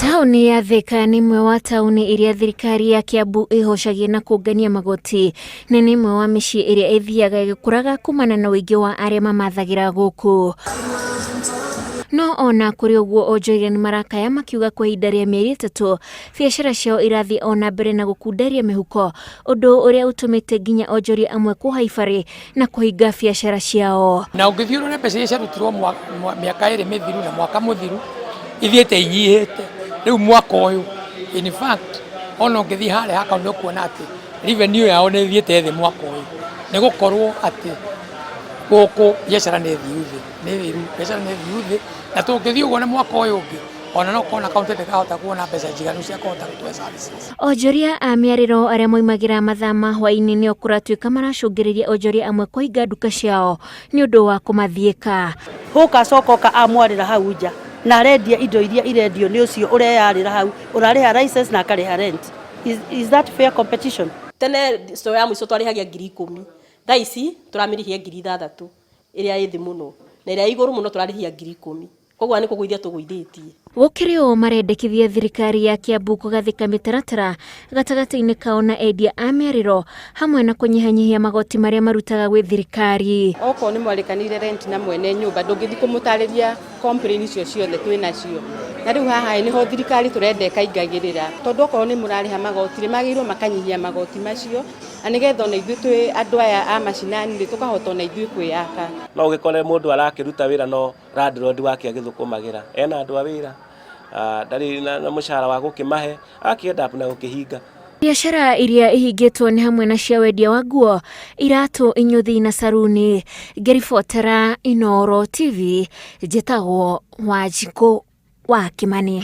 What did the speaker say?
Tauni ya Thika ni imwe wa tauni iria thirikari ya Kiambu ihocagia na kungania magoti. Ni imwe wa mĩciĩ iria ithiaga igĩkũraga kumana na ũingĩ wa arĩa mamathagira gũkũ. No ona kũrĩ ũguo Onjoria nimarakaya makiuga kwa ihinda rĩa mĩeri 3 biacara ciao irathiĩ ona mbere na gũkunderia mĩhuko, ũndũ ũrĩa ũtũmĩte nginya Onjoria amwe kũhaibarĩ na kũhinga biacara ciao. Na ũngĩthiĩ ũrore mbeca iria ciarutirwo mĩaka ĩrĩ mĩthiru na mwaka mũthiru ithiĩte inyihĩte. Rĩu mwaka ũyũ in fact ona ũngĩthiĩ harĩa akaunti ũkuona atĩ revenue yao nĩ ithiĩte thĩ mwaka ũyũ, nĩ gũkorwo atĩ gũkũ biacara nĩ thiru biacara nĩ thiru na tũngĩthiĩ ũguo na mwaka ũyũ ũngĩ ona no kuona kaunti ndĩkahota kuona mbeca njiganu cia kũhota gũtũhe services. Onjoria a miariro arĩa moimagĩra mathaa ma hwaĩ-inĩ nĩo kũratuĩka maracũngĩrĩria Onjoria amwe kũhinga nduka ciao nĩ ũndũ wa kũmathiĩka. Huka soko ka amwarĩra hau nja na arendia indo iria irendio nĩ ũcio ũreyarĩra hau, ũrarĩha license na akarĩha rent. Is that fair competition? Tene store ya mũico twarĩhagia 10,000, thaa ici tũramĩrĩhia 6,000 ĩrĩa ĩthĩ mũno na ĩrĩa igũrũ mũno tũrarĩhia 10,000. Koguo nĩ kũgũithia tũgũithĩtie. Gũkĩrĩ o marendekithia thirikari ya Kiambu kũgathĩka mĩtaratara gatagatĩ-inĩ kao na endia a mĩariro hamwe na kũnyihanyihia magoti marĩa marutaga gwĩ thirikari. Okorwo nĩ mwarĩkanire rent na mwene nyũmba ndũngĩthiĩ kũmũtarĩria complain icio ciothe twĩ nacio. Na rĩu haha nĩho thirikari tũrenda ĩkaingagĩrĩra, tondũ okorwo nĩ mũrarĩha magoti nĩ magĩrĩirwo makanyihia magoti macio na nĩgetha ona ithuĩ twĩ andũ aya a macinani tũkahota ona ithuĩ kwĩyaka. No ũgĩkore mũndũ arakĩruta wĩra no landlord wake agĩthũkũmagĩra ena andũ a wĩra ndarĩ na mũcara wa gũkĩmahe akĩenda na gũkĩhinga. Biacara iria ihingĩtwo nĩ hamwe na cia wendia wa nguo, iratũ, inyuthi na saruni. Ngĩribotera Inooro TV, njĩtagwo Wanjikũ wa Kimani.